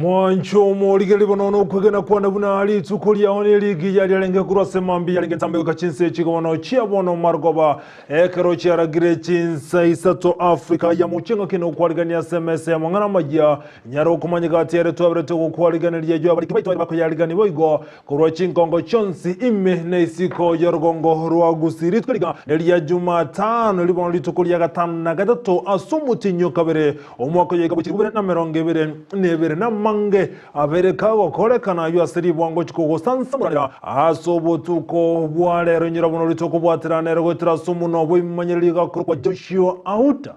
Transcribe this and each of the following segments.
Mwancho morigeli bono kwegena kwana buna ali tukulia one ligi yali alenge kurase mambi yali ntambe ka Chinsa chiko bono chia bono margoba ekero chia gire Chinsa Isato Africa ya muchenga kino kwaligania SMS ya mangana majia nyaro kumanyika atiere twabere to kwaligania jyo abali kibaito bako yaligani boigo kurwa chinkongo chonsi ime neisiko yorgongo rwa Gusii ritwaliga ya Jumatano libono litukulia gatano na gatatu asumutinyo kabere omwako yeka buchibure na merongebere nebere na mange abereka gokorekana yu asiri bwango chikogo sansamurira asobotuko bwalero nyirabono litoko bwaterana rwetera sumuno bwimanyiriga kurwa Joshua auta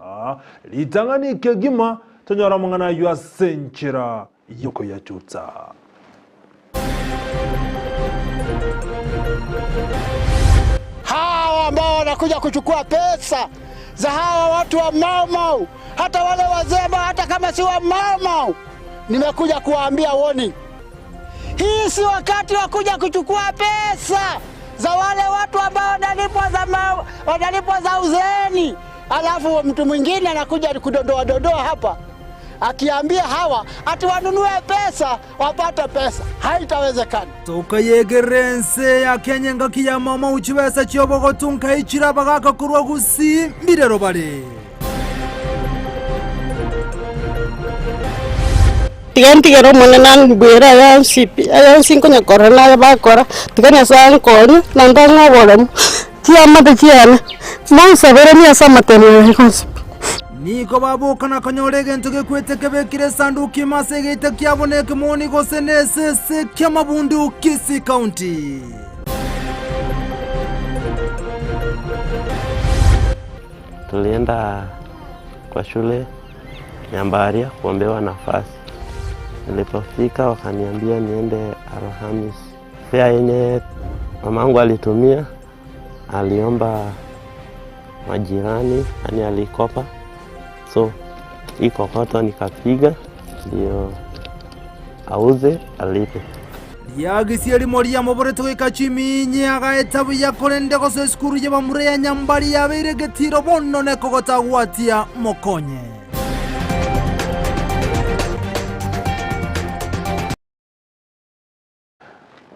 litanganike gima tonyora mangana yu asenchira yoko yachutsa hawa ambao wanakuja kuchukua pesa za hawa watu wa Mau, hata wale wazee hata kama si wa Mau, nimekuja kuwaambia warning. Hii si wakati wa kuja kuchukua pesa za wale watu ambao wanalipwa za uzeeni. Alafu mtu mwingine anakuja kudondoa hapa akiambia hawa ati wanunue pesa wapate pesa. Haitawezekana. Toka yegerense ya Kenya kiya mama uchibesa chiyobogo tunka ichira bagaka kurwa Gusii mbirero bale. Tigero mwanana bwera ya sipi aya sinkonya corona ya bakora tiganya san kon nandanga bolem kiama de kiana monsa bereni asama tene konsi niko babu kana konyorege ntoke kwetekebe kire sanduki masegete kyaboneke moni gosenese kyamabundu Kisii County. Tulienda kwa shule Nyamira kuombewa nafasi. Nilipofika wakaniambia niende Alhamisi. Fare yenye mamangu alitumia, aliomba majirani, yani alikopa. So iko koto nikapiga ndio auze alipe. Yagisi ali moria moboreto kachiminya agaetabu yakorende gose skuru ye bamure ya Nyambari yaberegetiro bonno nekogota gwatia mokonye.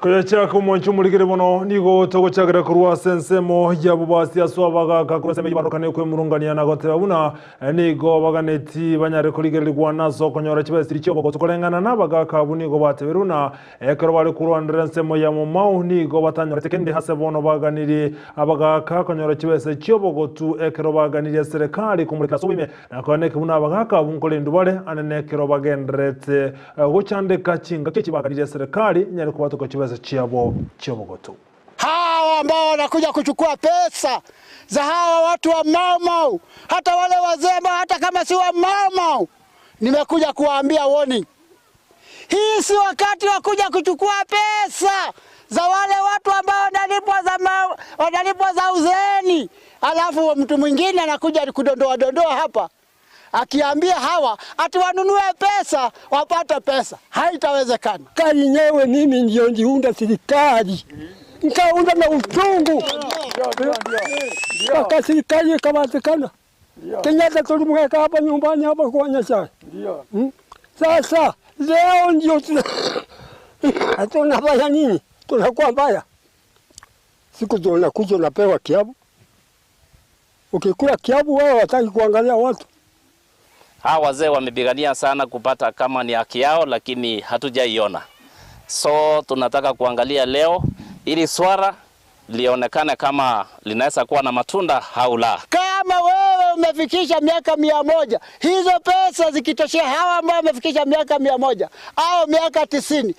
Kaya chako mwanchu muligire bono nigo togo chagera kurwa sensemo ya bubasi aswabaga kakuraseme yibarukane kwe murungania na gote babuna nigo baganeti banyare kuligire ligwana so konyora chibesiri cyo boko tukolengana nabaga kabuni go bateberuna ekero bari kurwa ndrensemo ya Mau nigo batanyora tekende hase bono baganiri abaga ka konyora chibese cyo boko tu ekero baganiri serikali kumurika sobime nakoneke buna abaga kabunkole ndubale anenekero bagendrete guchandeka chinga kikibaganiri serikali nyari kubatuko chibese chiabo chobogoto. Hawa ambao wanakuja kuchukua pesa za hawa watu wa Mau, hata wale wazee hata kama si wa Mau, nimekuja kuwaambia warning. Hii si wakati wa kuja kuchukua pesa za wale watu ambao wanalipwa za uzeeni. Alafu mtu mwingine anakuja kudondoa hapa akiambia hawa ati wanunue pesa wapate pesa. Haitawezekana. Kali nyewe mimi ndio njiunda serikali. Nikaunda na uchungu. Kaka serikali kamatikana. Kenyatta tulimweka hapa nyumbani hapa kwa Nyasa. Sasa leo ndio tunafanya nini? Tunakuwa mbaya. Siku tunakuja unapewa kiabu. Ukikula kiabu wewe hataki kuangalia watu. Hawa wazee wamepigania sana kupata kama ni haki yao, lakini hatujaiona. So tunataka kuangalia leo ili swala lionekane kama linaweza kuwa na matunda au la. Kama wewe umefikisha miaka 100, hizo pesa zikitoshea hawa ambao wamefikisha miaka 100 au miaka 90,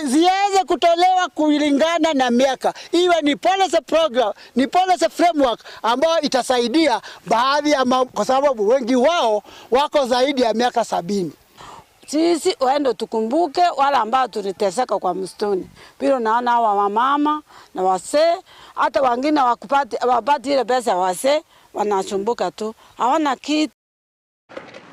ziweze kutolewa kulingana na miaka. Iwe ni policy program, ni policy framework ambayo itasaidia baadhi ya kwa sababu wengi wao wako zaidi ya miaka 70. Sisi waende tukumbuke wale ambao tuliteseka kwa msituni. Pilo naona hawa mama na wase hata wengine wapati ile pesa ya wase wanachumbuka tu. Hawana kitu.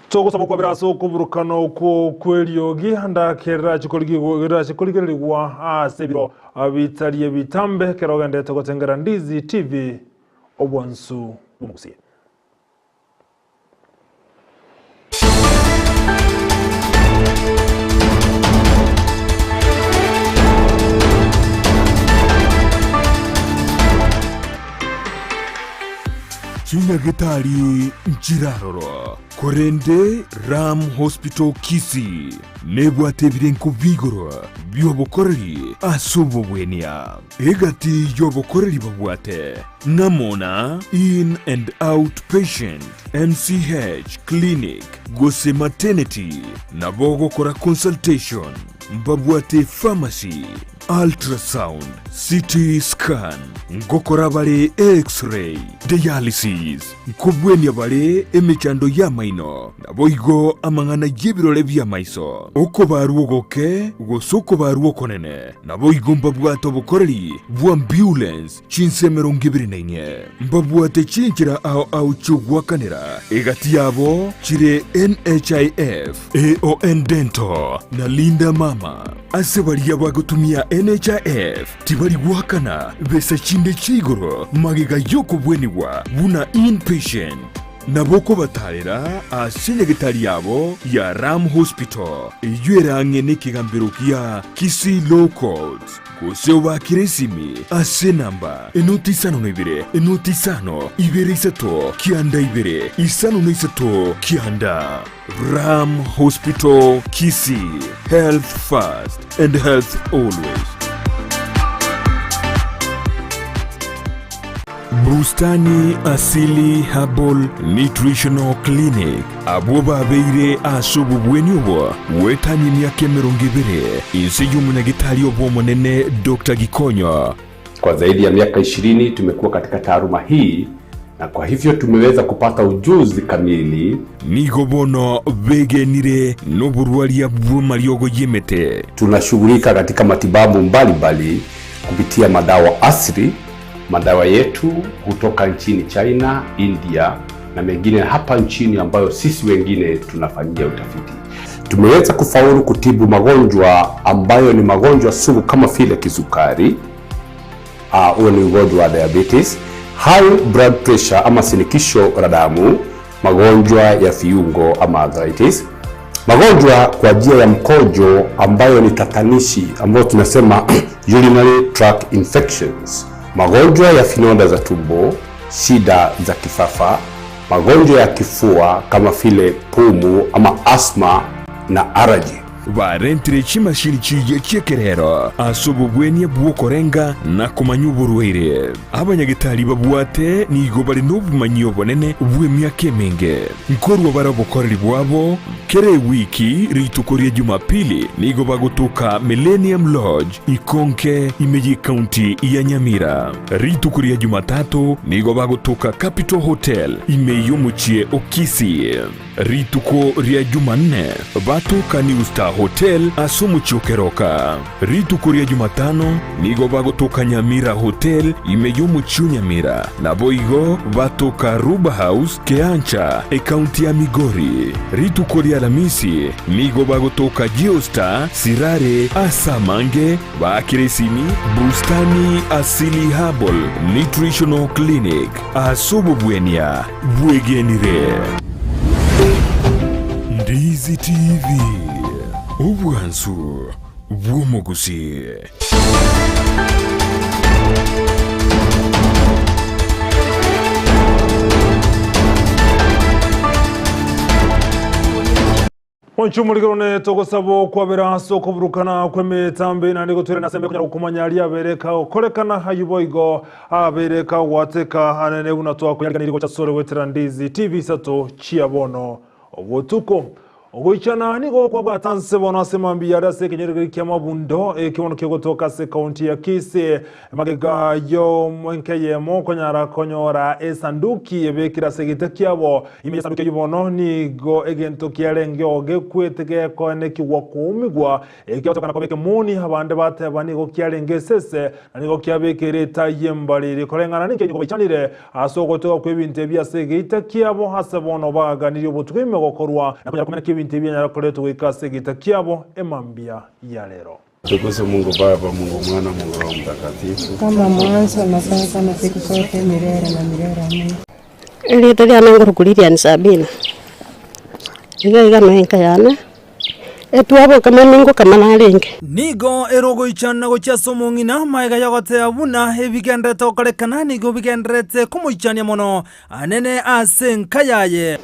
Toko sabu kwa biraso kuburukano ko kweliogi handa kera chikoligwa sebiro abitaliye bitambe kerogende toko tengera Ndizi TV obwansu umusie. Chinyagitari Njiraroro Korende Ram Hospital Kisii Nebwate Birenko Vigoro Biobokoreri Asobobwenia Egati Yobokoreri Babwate Namona In and Out Patient MCH Clinic Gusii Maternity Nabogo Kora Consultation Babwate Pharmacy Ultrasound, CT scan, ngokora bale X-ray, dialysis, nkubwenya bale emechando ya maino, naboigo amangana yebirole bya maiso. Oko baruogoke, gosoko baruokonene, naboigo mbabwato bukoreri, bu ambulance, Chinsa merongibirinainye. Mbabwate chinchira au chugwakanira, egati yabo, chire NHIF, AON Dental, na Linda Mama. Asebali yabagutumia NHIF tibali wakana besa chinde chigoro magega yoko bweniwa buna inpatient naboko batarera asenyagitari yabo ya Ram Hospital iyuera ngene kigambiro kia Kisii Low Codes Gusii bakiresimi ase namba enotisano nebire enotisano ibere Isato kianda ibere isano no Isato kianda Ram Hospital Kisii. Health first and health always. Bustani Asili Herbal Nutritional Clinic Aboba beire asobu bwenyubo wetani myake merongibire insi yumunagitari obomonene Dr. Gikonyo. Kwa zaidi ya miaka 20 tumekuwa katika taaluma hii na kwa hivyo tumeweza kupata ujuzi kamili. Nigobono begenire noburwalia bw'amaryogo yemete. Tunashughulika katika matibabu mbalimbali kupitia madawa asili. Madawa yetu kutoka nchini China, India na mengine hapa nchini ambayo sisi wengine tunafanyia utafiti. Tumeweza kufaulu kutibu magonjwa ambayo ni magonjwa sugu kama vile kisukari, ni ugonjwa wa diabetes, high blood pressure ama shinikizo la damu, magonjwa ya viungo ama arthritis, magonjwa kwa njia ya mkojo ambayo ni tatanishi ambayo tunasema urinary tract infections, magonjwa ya finonda za tumbo, shida za kifafa, magonjwa ya kifua kama vile pumu ama asthma na allergy. Barentire chimashini chiye chekerero asobobwenia bwokorenga na kumanyuburwere abanyagitari babwate nigo bari n'obumanyi bonene bw'emyaka menge nkorwa barabokoreri bwabo kere wiki ritukoria Jumapili nigo bagutuka Millennium Lodge Ikonke Amayia County ya Nyamira. Ritukoria Jumatatu nigo bagutuka Capital Hotel imeyumuchie Kisii. Rituko ria Jumanne batuka New Star Hotel Asumuchokeroka. Rituko ria Jumatano nigo bagutuka Nyamira Hotel imeyumuchio Nyamira na boigo batuka Ruba House Keancha County ya Migori. Rituko ria Alhamisi nigo bagutuka Geostar Sirare Asamange bakiresimi Bustani Asili Herbal Nutritional Clinic asobobwenia bwegenire. Ndizi TV Ubwansu Bw'Gusii. Onchumuligone togosabo kwabera soko burukana kwemetambe na ndiko twere nasembe kunyara kumanya ali abereka okolekana hayuboigo abereka wateka anene unatoa kuyaganiriko cha sore wetera Ndizi TV Isato chiabono obutuko ogoichana nigo kwa batanse bona semambi yara se kenyere kyama bundo kibono kyogotoka se county ya Kisii magega yo mwenkeye mo konyara konyora esanduki ebekira segite kyabo imi sanduki yubono nigo egento kyarenge oge kwetege kone kiwakumigwa ekyotoka nakobeke muni abande bateba nigo kyarenge sese nigo kyabekere tayembalire kolengana nike nigo bichanire asogotoka kwebinte bya segite kyabo hasebono baganiri obutwime gokorwa nakunya kumena Ntibia nyarakoleto wikase gita kiabo emambia ya lero. Tukuze Mungu Baba, Mungu Mwana, Mungu Roho Mtakatifu. Kama mwanzo na sasa na siku zote milele na milele. Amen. Ile tali anangurukuliria ni Sabina. Iga menka yana. etuabo kama ningo kama nalinge nigo erogo ichana gocha somongina maiga yagote abuna ebigendre tokorekana nigo bigendrete kumuichania mono anene asenkayaye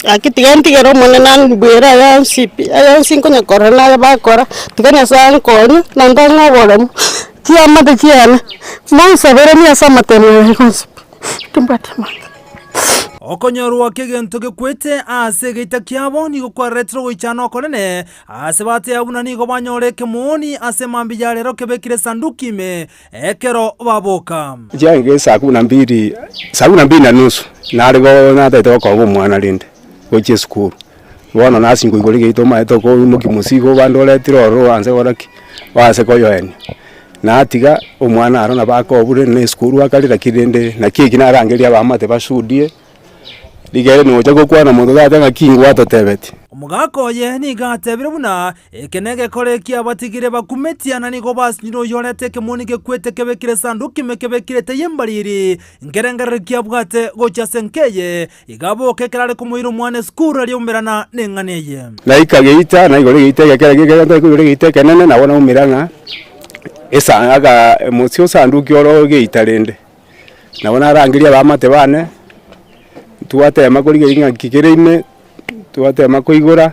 akitigantigero monena bwera yansi konya corona bakora tiganya san kon nandanga bolem kiama de kiana mo sabere ni asama teno tumbatama okonyorwa kegento gekwete ase geita kiabo nigo kwa retro goichana okonene ase bate abuna nigo banyore kemoni ase mambi ya lero kebekire sanduki me ekero baboka jange saa 12 na nusu narigo natete ko mwana rinde goche skuru bono nasingo igori geito maeto ko mukimusigo bandole tiroro anse goraki wase koyoeni natiga omwana arona bakobure ne skuru akalira kirende na kiki narangeria bamate basudie ligere no jago kwana mundu gatanga kingwa totebeti omugakoye nigatebire buna ekenege korekia batigire bakumetiana nigo basnyiro yorete kemoni gekwete kebekire sanduki mekebekire teyembariri ngerengerekia bwate gocha senkeye igabo kekerare kumuiro mwane skuru ali umirana nenganeye na ikageita na igore geita gekere igore geita kenene na bona umiranga esa aga emosio sanduki oro geita rende na bona arangiria bamate bane tuwatema kuri inga kikereine tuwatema kuigura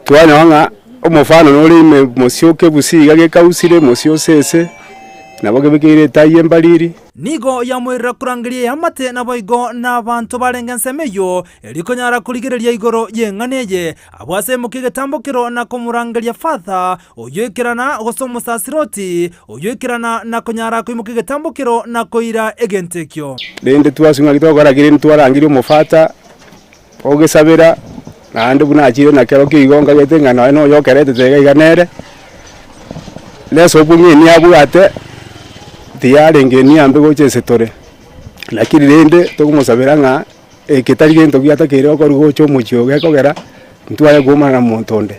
twanyanga omufano nuri ime musyoke busiga gekausire musyo sese nabo gebekire tayembaliri nigo yamwira kurangiria amate naboigo nabantu barengensemeyo erikonyara kurigereria igoro yenganeye abwase mukigetambukiro na kumurangiria fatha oyekirana gosomusasiroti oyekirana na konyara kuimukigetambukiro na koira egentekyo rende twasunga gitogoragire ntwarangirio mufata ogesabira nande buna achire na kero kigonga getengana no yokerete tega iganere leso bungi ni abwate tiarenge ni ambe goche setore lakini rende tokumusabira nga ekitari gento giatakire okori gocho muchio gekogera ntwaye goma na montonde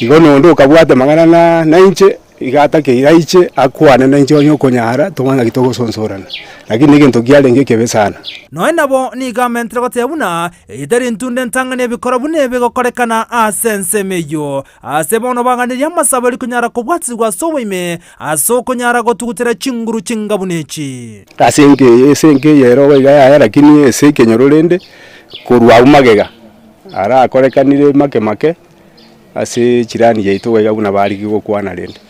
igono ndo kabwate magana na inche igata iraiche akwane na inche onyo konyara tumanga gitogo sonsorana lakini gento giarenge kebe sana no nabo ni gamentre gotebuna itari ntunde ntangane bikora bune bigokorekana asensemeyo asebono banganiria masabari kunyara kubwatsirwa soweime asokonyara gotugutira chinguru chingabunechi asenge yero wega lakini eseke nyororende kurwa umagega ara akorekanire make ase chirani yeito wega buna bari gikokwana rende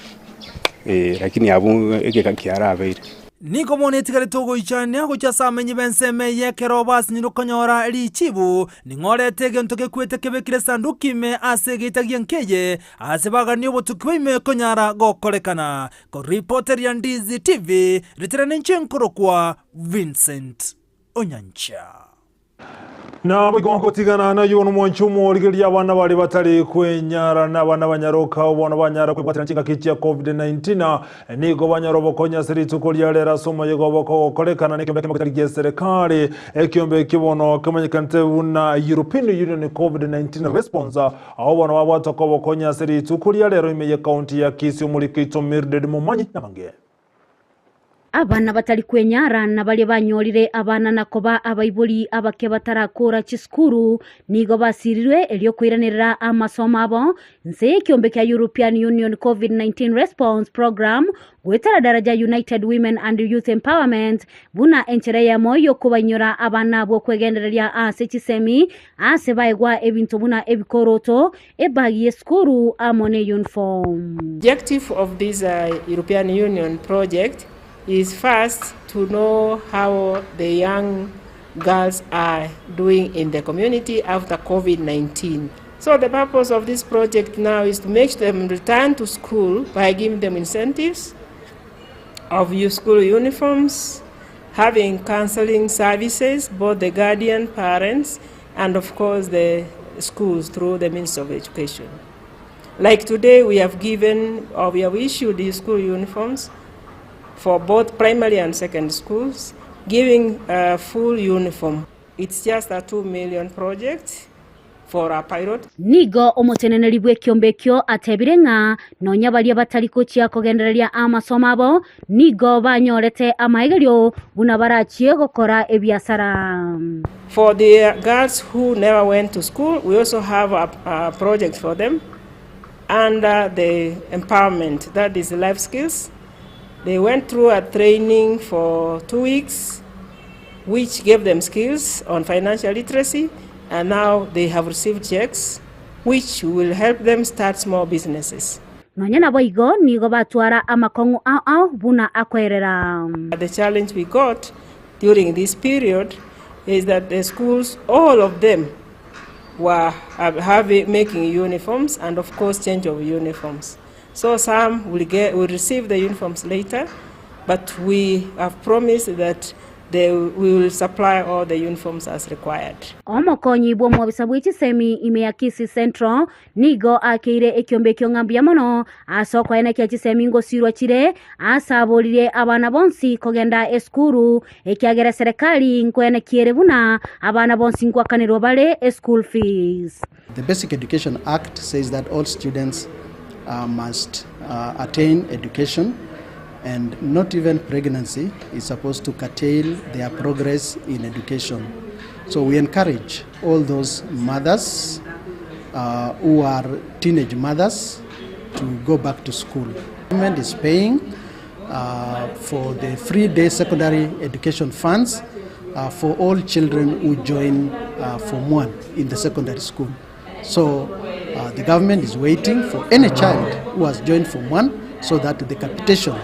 lakini abu egeka kiara abeire niko monetigare togo ichania gocha samenyi benseme yekero basnyiro konyora richibu ningorete gento gekwete kebekire sanduki me ase gitagia nkeye ase bagani obotukweime konyara gokorekana ko reporter ya Ndizi TV reterane nchenkoro kwa Vincent Onyancha na bigongo tigana na yono mwanchumo ligelia abana bali batali kwenyara na abana banyaroka obona banyara kwepatira nchinga kichia COVID-19 nigo banyarobo konya siri tukolia lera somo yego boko kolekana nikembe kembe serikali ekiombe kibono kamanyikante una European Union COVID-19 response aho bana babatokobo konya siri tukolia lero imeye county ya Kisii mulikito Mirded Mumanyi namange abana batali kwenyara na bali banyorire abana nakoba abaibuli abake batarakora chiskuru nigo basirirwe elio kwiranira amasomo abo nse kiombe kya European Union COVID-19 response program gwetara daraja United Women and Youth Empowerment buna enchere ya moyo kubanyora abana abo kwegendereria ase chisemi ase baigwa ebintu buna ebikoroto ebagiye skuru amone uniform. Objective of this European Union project is first to know how the young girls are doing in the community after COVID-19. So the purpose of this project now is to make them return to school by giving them incentives of school uniforms, having counseling services, both the guardian, parents, and of course the schools through the means of education. Like today we have given, or we have issued these school uniforms for both primary and secondary schools, giving a full uniform. It's just a 2 million project for a pilot. Nigo omuteneneri bw'ekyombekyo atebire ng'a nonya baria batari kuchia kugendereria amasomo abo nigo banyorete amaigerio buna barachie gukora ebiasara. For the girls who never went to school, we also have a project for them under the empowerment, that is life skills. They went through a training for 2 weeks, which gave them skills on financial literacy, and now they have received checks, which will help them start small businesses. Nonya nabo igo nigo batwara amakongu ao buna akwerera. The challenge we got during this period is that the schools, all of them, were making uniforms and of course change of uniforms. So some will receive the uniforms later, but we have promised that we will supply all the uniforms as required. Omokonyi bwo mwabisa bw'ekisemi ime ya Kisii Central nigo akire ekyombekyo ngambia mono asoko ena kya kisemi ngosirwa kire asabolire abana bonsi kogenda eskuru ekyagera serikali nkwena kierebuna abana bonsi nkwakanirwa bale school fees. The Basic Education Act says that all students must attain education, and not even pregnancy is supposed to curtail their progress in education. So we encourage all those mothers who are teenage mothers to go back to school. The government is paying for the 3-day secondary education funds for all children who join Form 1 in the secondary school. So the government is waiting for any child who has joined Form 1 so that the capitation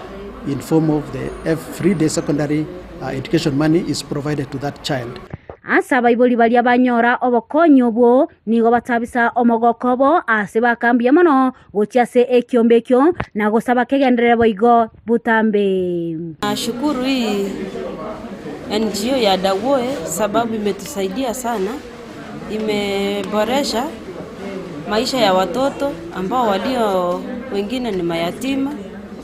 in form of the 3-day secondary education money is provided to that child. Asa baiboli balia banyora obokonyo bwo nigo batabisa omogokobo ase bakambia mono gochiase ekyombekyo na gosaba kegendere boigo butambe. Nashukuru hii NGO ya Dawoe sababu imetusaidia sana, imeboresha maisha ya watoto ambao walio wengine ni mayatima,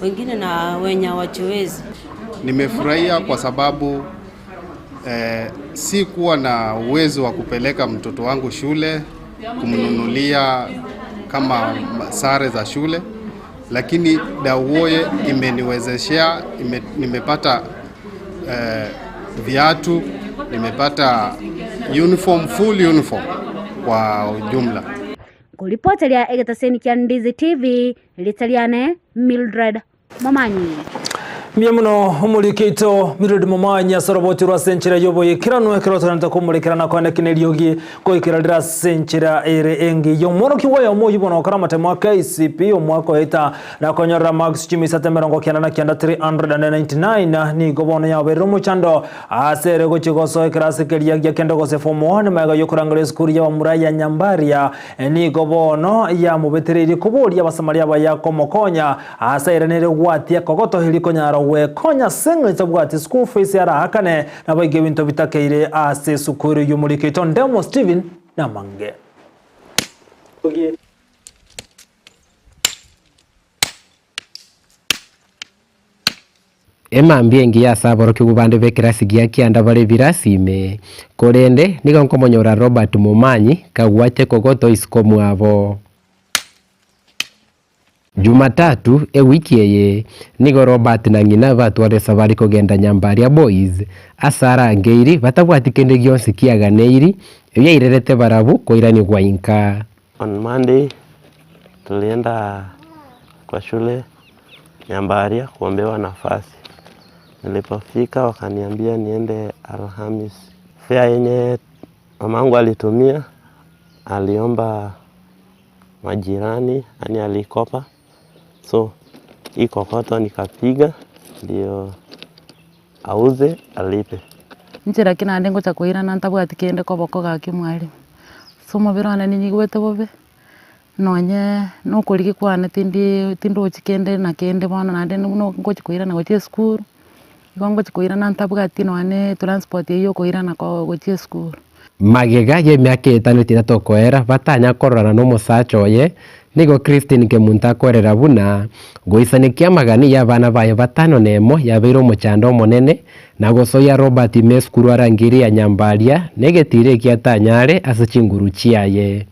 wengine na wenye hawajiwezi. Nimefurahia kwa sababu si kuwa na uwezo wa kupeleka mtoto wangu shule, kumnunulia kama sare za shule, lakini Dawoe imeniwezeshea, nimepata viatu, nimepata uniform, full uniform kwa ujumla. Kulipotelea egetaseni kia Ndizi TV, litaliane Mildred Momanyi. Miamuno umulikito Mildred Momanyi asoroboti rwa senchira yoboye kirano ekirotana kumulekirana kwa nekineliogi ko ikiralira senchira ere engi yomono kiwaya omoyibono karamate mwaka ICP omwako eta na konyora max chimi satemerongo kiana kianda 399 ni gobono ya berumu chando asere go chigoso ekirase kelia ya kendo go se fomo ne maga yokurangale skuri ya muraya nyambaria ni gobono ya mubetereri kuburi abasamaria baya komokonya asere nere gwati kogoto hilikonyaro we konya senga tabwati school fees yara hakane na baige winto bitakeire ase sukuru yumulikito Ndemo Steven na mange. Ema mbiengi ya saboro kugubande bekirasi gia kianda bale virasime korende nigo nkomonyora Robert Momanyi kagwate kogoto iskomu abo. Jumatatu wiki eye nigo Robert na ngina batware sabari kogenda Nyambaria boys asara ngeiri batabwati kende gyonse kiaganeiri yairerete barabu koirani kwa inka. On Monday tulienda kwa shule Nyambaria kuombewa nafasi. Nilipofika wakaniambia niende Alhamisi. Fare yenye mamangu alitumia, aliomba majirani, yani alikopa. So hii kokoto nikapiga ndio auze alipe. Njira kina ndengo cha kuira na ntabwati kende koboko gaki mwali. Somo birana ni nyigwete bobe. Nonye no koliki kwana tindo chikende na kende bana na ndende no ngochi kuira na gochi school. Igongo chikuira na ntabwati none transport yo kuira na ko gochi school. Magega ye myaka 5 tinatokoera batanya korana no musacho ye nigo Christine Kemunta korera buna goisanikia magani ya bana bayo batano nemo yabeiro muchando monene na gosoya Robert Meskuru arangiri ya Nyambaria negetire kiatanyare asachinguru chiaye.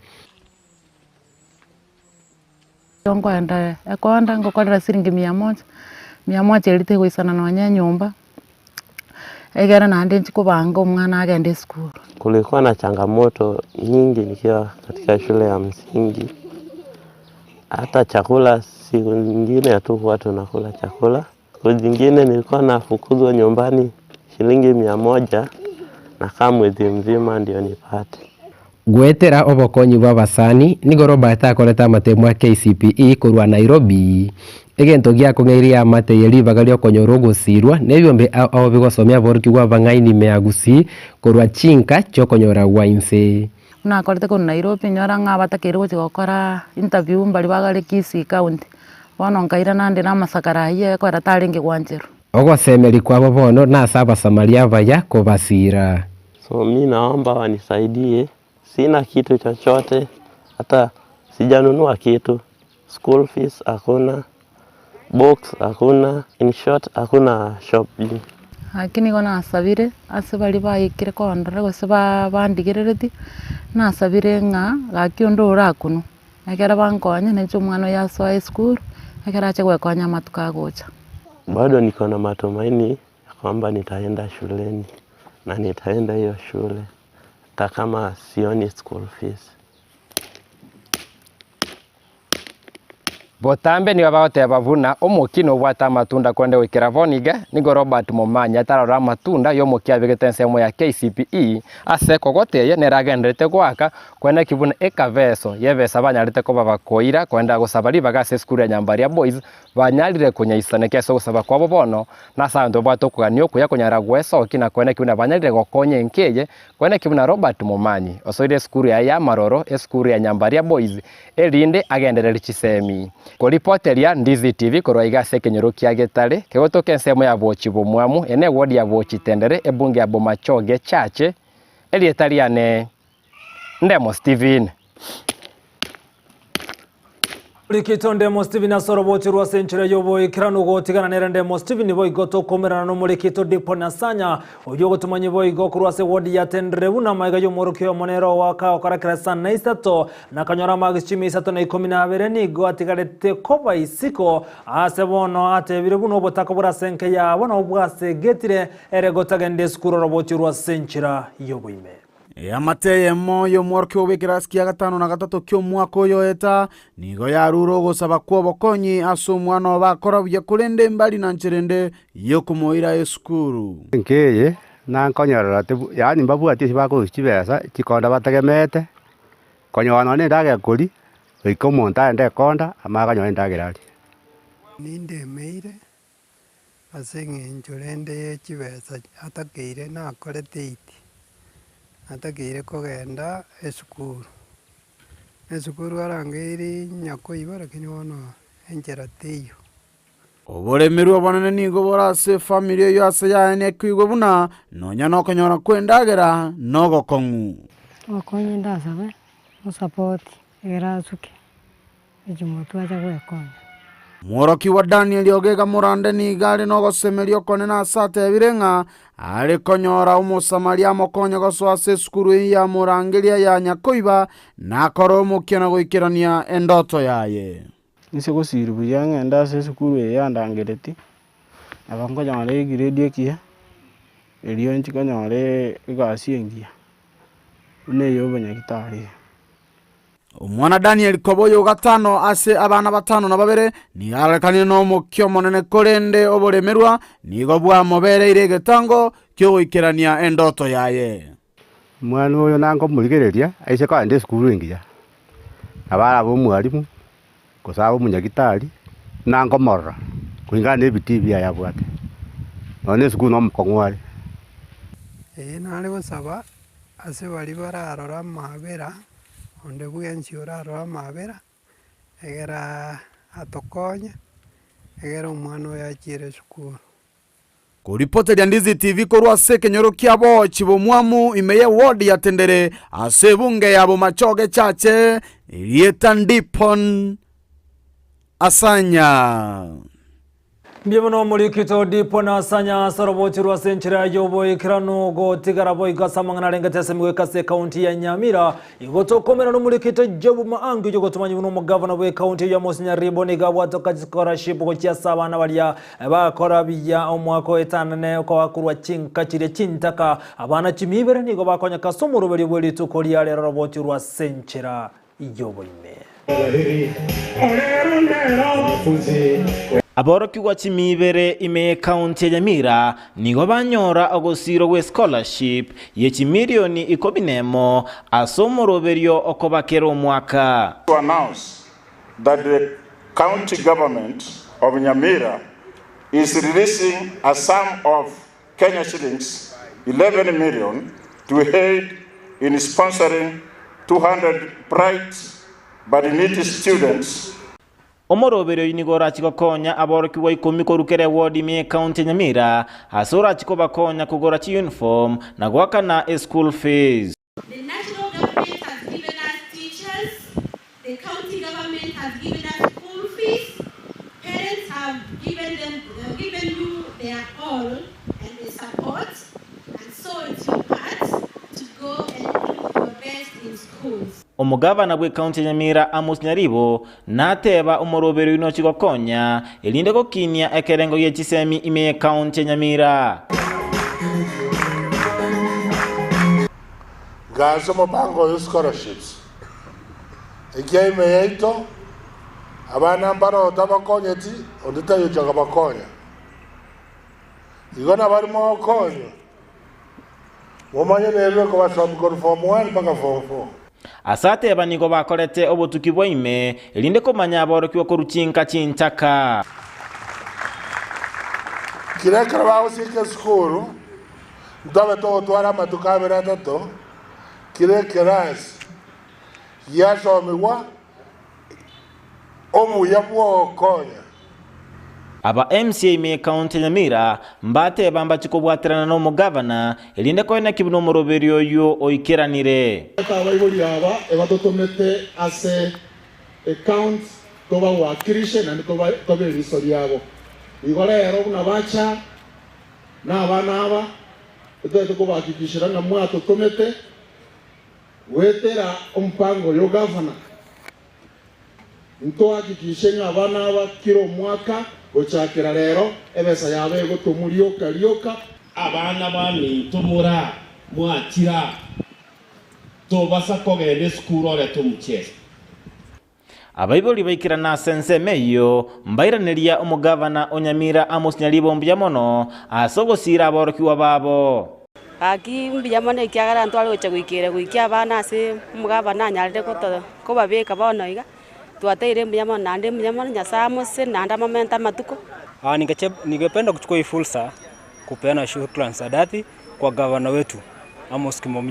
Yongo enda ekonda ngokorera siringi 100 elite kuisana nonya nyumba. Egera nande nchikubanga umwana agende school. Kulikuwa na changamoto nyingi nikiwa katika shule ya msingi. Hata chakula siku nyingine tu huwa tunakula chakula. Siku nyingine nilikuwa nafukuzwa nyumbani shilingi 100 na kama mwezi mzima ndio nipate. Gwetera obokonyi bw'abasani nigo Robert akoreta amatemu ya KCPE kurwa Nairobi egento gia kung'eiria amate yelibaga lyo konyoro gusirwa nebyombe ao bigosomia borki gwa bang'aini mea Gusii kurwa Chinsa chokonyora wainse nakorete ku Nairobi nyora ng'abatakire gukora interview mbali bagale Kisii county bono nkaira nande na masakaraye kwera taringi gwanjero ogosemeri kwabo bono na saba Samaria baya kubasira. So mimi naomba wanisaidie. Sina kitu chochote, hata sijanunua kitu. School fees hakuna, box hakuna, in short hakuna shopping. Lakini kona asabire asabali bayikire kondora gose bandigirereti na asabire nga gakiondo urakuno akera bankonya necho mwana ya soa school akera ache gwekonya matuka gocha. Bado niko na matumaini kwamba nitaenda shuleni na nitaenda hiyo shule hata kama sioni school fees. Botambe ni babaote bavuna omukino bwata matunda kwende wikira voniga nigo Robert Momanya tarora matunda yo mukia bigitensemo ya KCPE ase kogoteye neragendete gwaka kwenda kibuna ekaveso yebesa banyarite ko babakoira kwenda gusabali bagase skuru ya Nyambaria boys banyarire kunyaisane keso gusaba kwabo bono na sando bwato kuganio kuya kunyara gweso kina kwenda kibuna banyarire gokonye nkeje kwenda kibuna Robert Momanyi osoire skuru ya Maroro skuru ya Nyambaria boys elinde agenderere chisemi. Kuripoteria Ndizi TV korwa igase kenyoro kia Getare kegotoke nsemo ya bochi bomwamu ene wodi ya bochi tendere ebunge ya bomachoge chache elietariane Ndemo Steven Rikito Ndemo Steven asoro bochi rwa senchire yobo ikirano gotigana nera Ndemo Steven boy goto komerana no murikito dipo nasanya oyo gotumanye boy gokurwa se wodi ya tendere buna maiga yo morokyo monero waka okarakira sana Isato na kanyora magichimi Isato na 12 ni go atigarete koba isiko asebono atebire buno botaka bura senke ya bona obwase getire ere gotagende skuro robochi rwa senchira yobo ime. Amateye moyo mworkyo wikirasi kia 5 na 3 kyo mwaka oyo eta nigo ya ruro gosaba kwobo konyi aso mwana bakora bya kulende mbali na ncherende yo kumoira eskuru nkeye na nkonyora te yani mbabu ati bako chibesa chikonda batagemete konywana ne ndage kuri ikomonta nde konda amaga nyo ndagirali ninde meire asenge njorende chibesa atakeire na korete iti atakire kogenda esukuru arangiri nyako ibara kinyono enjera teyo oboremerwa bonene nigo borase family yo ase yaene kwigo buna nonya no konyora kwendagera nogo kongu okonye ndasabe o support era suke ejumotu aja gwekonya Mworoki wa Daniel Ogega Murande ni gari no gosemerio kone na sate birenga ari konyora umusamaria mokonyo goswase skuru ya murangiria ya nyakoiba na koro mukena goikirania endoto yaye nise gosiru yanga ndase skuru ya ndangireti abango jare grade kia eriyo nchikanyare igasiengia une yo banyagitari Umwana Daniel Koboyo gatano ase abana batano na babere ni arekane no mukyo monene korende oboremerwa nigo bwa mobere iregetango kyo goikirania endoto yaye mwana oyo nango murigereria aise ka ende skuru ingia abara bo mwarimu kosaba munyagitari nango morra kuingana ebitibi ya bwate none skuru no mukongwari nale gosaba ase bari bararora mabera onde bwensi orarora mabera egera atokonya egera omwana oyo achire sukuru Kuripoti ya Ndizi TV korwa se kenyoro kia bochi bomwamu imeye wodi ya tendere ase bunge ya bomachoge chache ilieta ndipon asanya Bienvenido mulikito dipo na sanya saroboti rwa senchira yobo ikirano go tigarabo igasamangana rengatese mwekase county ya Nyamira igoto komera no mulikito jobu maangu yogo tumanyi no governor we county ya Nyaribo ni gabwa toka scholarship go chiasa abana balia bakora biya omwako etanane ko akurwa chinkakire chintaka abana chimibere nigo bakonya kasomuro bali bweli tukolia lero roboti rwa senchira yobo ime Aboroki wa chimibere ime county ya Nyamira nigo banyora ogosiro we scholarship ye chimilioni ikobinemo asomoroberio okobakero omwaka. To announce that the county government of Nyamira is releasing a sum of Kenya shillings 11 million to aid in sponsoring 200 bright but needy students. Omoroberio inigora chikokonya aboroki wa 10 korukere ward ime county Nyamira asora chikobakonya kugora chi uniform na gwakana school fees. The national government has given us teachers, the county government has given us school fees, parents have given you their all and the support, and so it's your part to go and do your best in schools. Omugavana bwe county Nyamira Nyaribo nateba omoroberio ino chikokonya elinde gokinya ekerengo ye chisemi ime county Nyamira. Gazo mabango yo scholarships. Ikia ime yeito abana mbaro tabakonya ti ondita yo chakabakonya. Igona bari mo konya. Womanye nero ko basom form 1 mpaka form 4. Asate banigo bakorete obotuki bwaime elinde komanya aboroki wa koruchinka chintaka. Kile karabao sike skuru ndabe to twara matukabera tato kile keras yaso miwa omu yabwo konya. Aba MCA ime county Nyamira mbate bamba chikobwaterana no mugavana elinde koina kibuno moroberio yo oikeranire. Abaibuli aba ebatotomete ase account toba wakirishe na niko tobe risori yabo. Igora yero na bacha na abana aba eto ko bakikishira na mwato tomete wetera umpango yo governor. Nto hakikishenga abana aba kiro mwaka gochakira rero ebesa yabe gotumurioka rioka abana bami tumura mwakira to basa kogende skuru ore tumucheza. Abaiboli baikira na sense meyo mbairaneria omugavana Nyamira Nyaribo mbyamono asogosira aboroki wa babo. Aki mbyamono ikiagara ntwale gocha guikia abana ase omugavana anyarire ko babeka bono iga tuateire mbyamono nande mbyamono nyasamose nanda momenta matuko. Ningependa kuchukua hii fursa kupeana shukrani za dhati kwa gavana wetu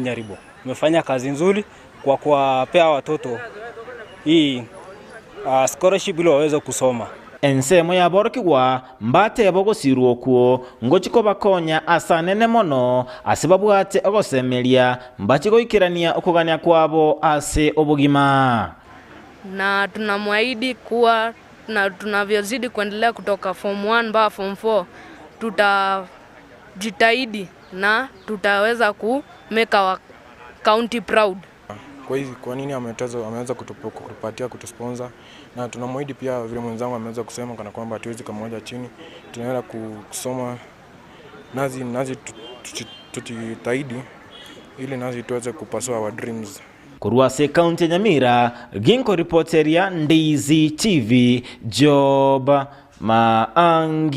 Nyaribo. Umefanya kazi nzuri kwa kuwapea watoto hii scholarship ili waweze kusoma. Ensemo ya boroki wa mbate yabogosirwo okuo ngochiko bakonya asanene mono asibabu ate ogosemelia mbachiko ikirania okugania kwabo ase obugima. Na tunamwahidi kuwa na tunavyozidi kuendelea kutoka form 1 mpaka form 4 tutajitahidi na tutaweza ku make our county proud. Kwa nini ameweza kutupatia kutusponsor, na tunamwahidi pia vile mwenzangu ameweza kusema kana kwamba hatuwezi kama moja chini tunaenda kusoma nazi tutitaidi ili nazi tuweze kupasua our dreams. Kuruase county Nyamira ginko reporteria Ndizi TV Job Maangi.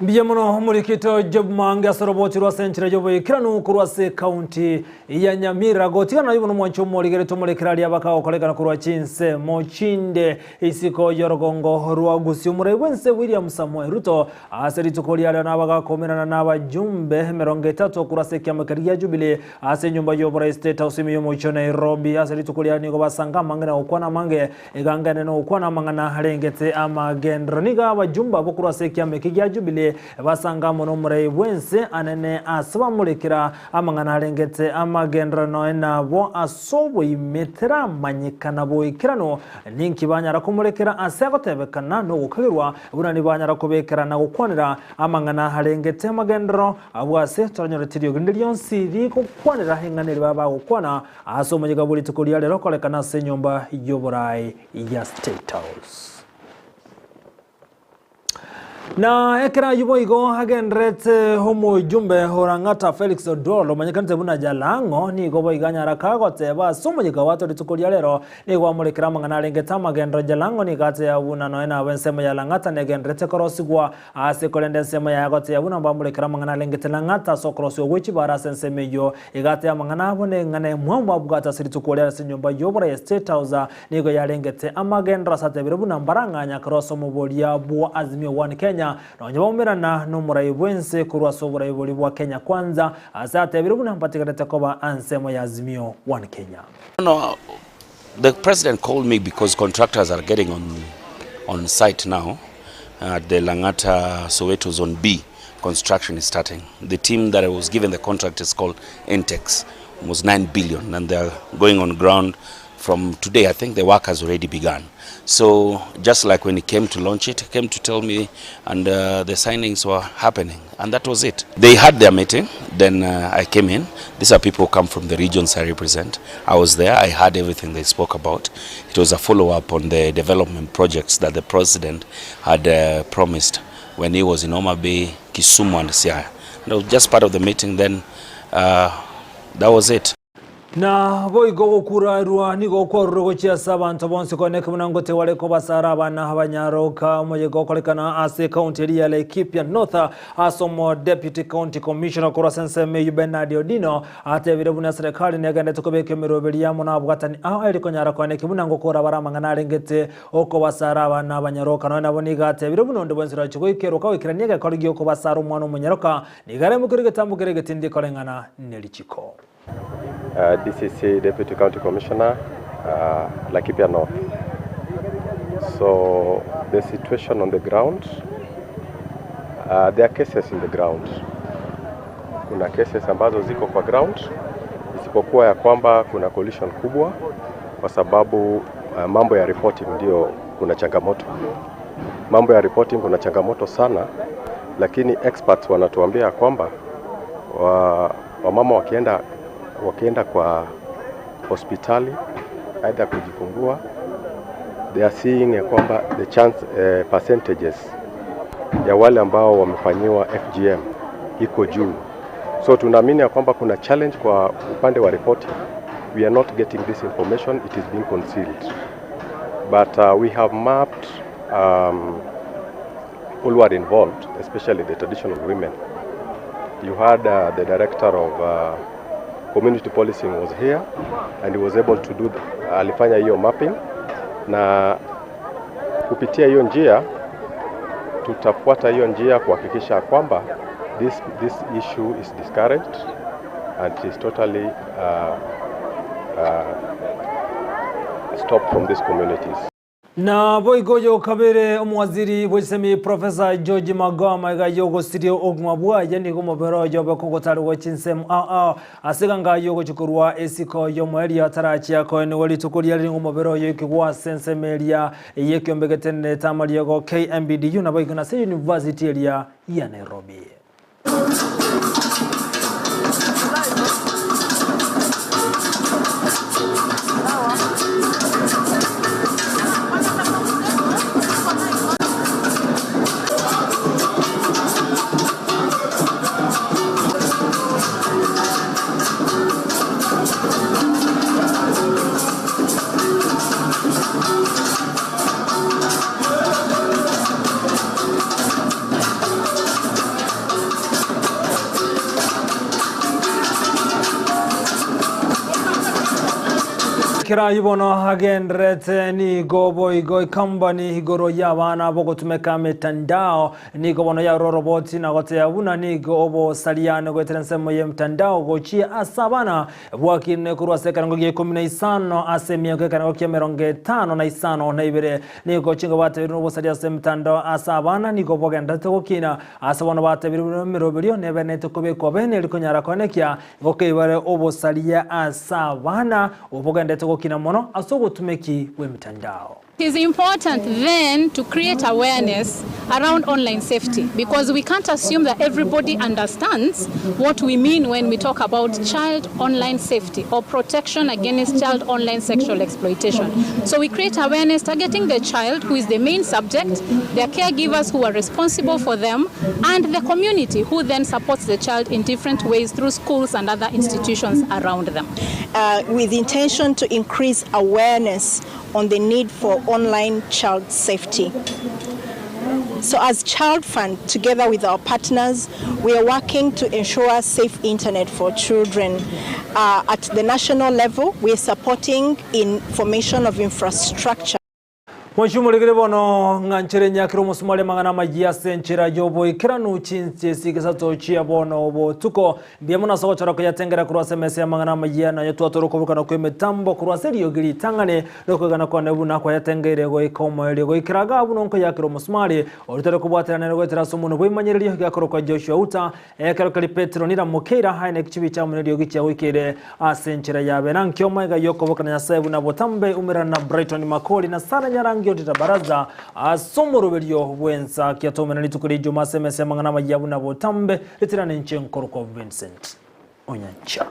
Biyamono mulikito Job Maangi asoroboti rwa senchira yobo ikiranu kuruase county ya Nyamira gotigana yuno mwancho moligere tomolekirali abaka okolekana kurwa Chinsa mochinde isiko yorogongo rwa Gusii umurewense William Samuel Ruto aseri tukoliala nabaga komerana n'abajumbe 30 kurase kyamakaria Jubilee ase nyumba yobora state house miyomo cyo Nairobi aseri tukoliala nigo basanga mangana okwana mange egangane no okwana mangana harengete amagendro niga abajumba bokurase kyamakaria Jubilee bari basanga muno murai bwense anene asabamurikira amangana arengete amagendrano enabo asobo imetera manyikana boikirano ninki banyara kumurekera asegotebekana no gukagirwa bunani banyara kubekera na gukwanira amangana harengete amagendro abwase toranyorotirio gindirio nsiri gukwanira henganiri baba gukwana asomonyiga buri tukuria rero kolekana se nyumba y'oburai ya State House. Na ekera yubo igo hagenrete homo jumbe horangata Felix Odolo manyekante buna jalango ni gobo iganyara kagote ba somonyiga wato ritukuria rero ni gwamurikira mangana rengeta magendro jalango ni gate ya buna no ena wensema ya langata negenrete korosigwa ase kolende sema ya gote ya buna bamurikira mangana rengete langata so korosi ogwichi bara senseme yo igate ya mangana bone ngane mwamba bugata siritukuria se nyumba yobora ya State House ni go ya rengete amagendro satebire buna mbaranganya kroso mubolia bu Azimio 1 Kenya na nyabomerana no murai bwense kurwa sobura iboli bwa Kenya kwanza asate birubuna mpatikana koba ansemo ya Azimio 1 Kenya. No, the president called me because contractors are getting on site now at the Langata Soweto Zone B. Construction is starting. The team that I was given the contract is called Entex, almost 9 billion, and they're going on ground from today. I think the work has already begun. So just like when he came to launch it, he came to tell me, and the signings were happening, and that was it. They had their meeting, then I came in. These are people who come from the regions I represent. I was there, I heard everything they spoke about. It was a follow-up on the development projects that the president had promised when he was in Homa Bay, Kisumu and Siaya. That was just part of the meeting, then that was it. Na boigo gukura rwa nigo kwaruro chia sabantu bonse koneka munangote wale ko basara bana abanyaroka moye gokolekana ase county ya Laikipia North asomo deputy county commissioner Korosense Meyu Bernard Odino atebire buna serikali negende tukobeke mirobeli ya mona bwatani aho eliko nyara koneka munango kora baramangana rengete oko basara bana abanyaroka no naboniga atebire bunondo bonsira chiko ikero ka ikiraniga koligi oko basara umwana umunyaroka nigare mukirige tambukirige tindi kolengana nelichiko. This is the Deputy County Commissioner, Laikipia North. So the situation on the ground, there are cases in the ground. Kuna cases ambazo ziko kwa ground, isipokuwa ya kwamba kuna collision kubwa kwa sababu mambo ya reporting ndio kuna changamoto. Mambo ya reporting kuna changamoto sana, lakini experts wanatuambia kwamba wamama wakienda kwa hospitali aidha kujifungua, they are seeing ya kwamba the chance percentages ya wale ambao wamefanyiwa FGM iko juu. So tunaamini ya kwamba kuna challenge kwa upande wa reporting. We are not getting this information, it is being concealed. But we have mapped all who are involved, especially the traditional women. You had the director of community policing was here and he was able to do alifanya hiyo mapping, na kupitia hiyo njia tutafuata hiyo njia kuhakikisha kwamba this issue is discouraged and is totally stopped from these communities. Na boigoyo kabere omwaziri bwesemi Professor George Magoma ga yogo studio ogmabwa yani gomobero yobe kogotarwa Chinsa asiganga yogo chukurwa esiko yomweri atarachia ko ni wali tukuria ringo mobero yikigwa sensemeria yekyombegete tamali yogo KMBDU na boigana se University area ya Nairobi. kira ibono hagendrete ni gobo igoi company igoro yabana bogo tumeka mitandao ni gobono ya roboti na gote ya una ni gobo saliane go terensemo ye mtandao gochi asabana bwakine kurwa sekana ngo 15 asemia ko kana ko meronge 5 na 5 na ibere ni go chinga bate no bosalia sem mtandao asabana ni gobo gendate go kina asabana bate mirobelio ne benete ko be ko bene likonyara konekia go keibare obosalia asabana obogandete go kina mono asobo tumeki we mitandao. It is important then to create awareness around online safety, because we can't assume that everybody understands what we mean when we talk about child online safety or protection against child online sexual exploitation. So we create awareness targeting the child, who is the main subject, their caregivers who are responsible for them, and the community who then supports the child in different ways through schools and other institutions around them. With the intention to increase awareness on the need for online child safety. So as Child Fund, together with our partners, we are working to ensure safe internet for children. At the national level, we are supporting in formation of infrastructure. Mwishumuligire bono nganchere nyakiro musumale mangana magia senchira yobo ikiranu chinse sigisato chia bono bo tuko biamuna soko chara kuyatengera kurwa SMS ya mangana magia na yetu atoro kubuka na kwemetambo kurwa serio giri tangane loko gana kwa nebuna kwa yatengere go ikomo eli go ikiraga buno nko yakiro musumale olitero kubwatira nero go terasumuno bo imanyeri yakoro kwa Joshua Uta ekaro kali Petro nira mukira haine kichibi cha muneri gicha wikire asenchira yabe nankyo maiga yoko buka na sebu na botambe umira na Brighton Makoli na sana nyara Ngiyotita baraza asomorobelio bwensa kiatomena litukuri juma semese mangana majabu na botambe litirane nche nkoro kwa Vincent Onyancha.